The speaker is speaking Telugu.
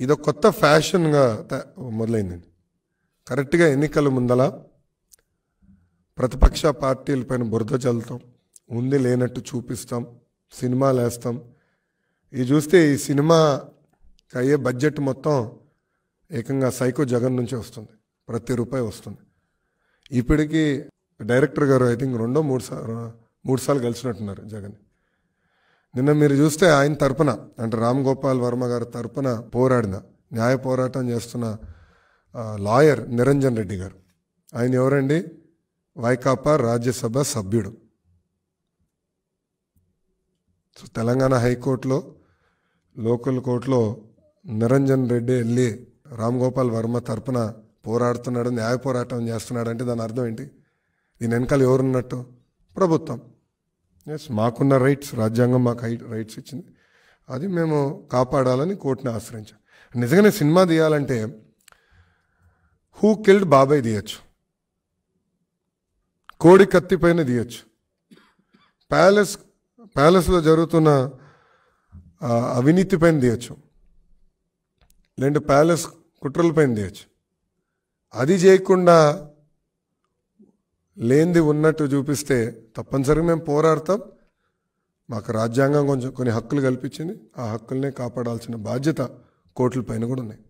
ఇదొక కొత్త ఫ్యాషన్గా మొదలైందండి. కరెక్ట్గా ఎన్నికల ముందల ప్రతిపక్ష పార్టీలపైన బురద చల్లుతాం, ఉంది లేనట్టు చూపిస్తాం, సినిమాలు వేస్తాం. ఇది చూస్తే ఈ సినిమాకి అయ్యే బడ్జెట్ మొత్తం ఏకంగా సైకో జగన్ నుంచే వస్తుంది, ప్రతి రూపాయి వస్తుంది. ఇప్పటికీ డైరెక్టర్ గారు ఐ థింక్ మూడు సార్లు కలిసినట్టున్నారు జగన్. నిన్న మీరు చూస్తే ఆయన తరపున, అంటే రామ్ గోపాల్ వర్మ గారి తరపున పోరాడిన, న్యాయ పోరాటం చేస్తున్న లాయర్ నిరంజన్ రెడ్డి గారు, ఆయన ఎవరండి? వైకాపా రాజ్యసభ సభ్యుడు. సో తెలంగాణ హైకోర్టులో, లోకల్ కోర్టులో నిరంజన్ రెడ్డి వెళ్ళి రామ్ గోపాల్ వర్మ తరపున పోరాడుతున్నాడు, న్యాయ పోరాటం చేస్తున్నాడు అంటే దాని అర్థం ఏంటి? దీని వెనకాల ఎవరున్నట్టు? ప్రభుత్వం. ఎస్, మాకున్న రైట్స్, రాజ్యాంగం మాకు రైట్స్ ఇచ్చింది, అది మేము కాపాడాలని కోర్టుని ఆశ్రయించాం. నిజంగానే సినిమా తీయాలంటే హూ కిల్డ్ బాబాయ్ తీయచ్చు, కోడి కత్తి పైన తీయచ్చు, ప్యాలెస్లో జరుగుతున్న అవినీతి పైన తీయచ్చు, లేదంటే ప్యాలెస్ కుట్రల పైన తీయచ్చు. అది చేయకుండా లేనిది ఉన్నట్టు చూపిస్తే తప్పనిసరిగా మేము పోరాడతాం. మాకు రాజ్యాంగం కొన్ని హక్కులు కల్పించింది, ఆ హక్కుల్నే కాపాడాల్సిన బాధ్యత కోర్టుల పైన కూడా ఉన్నాయి.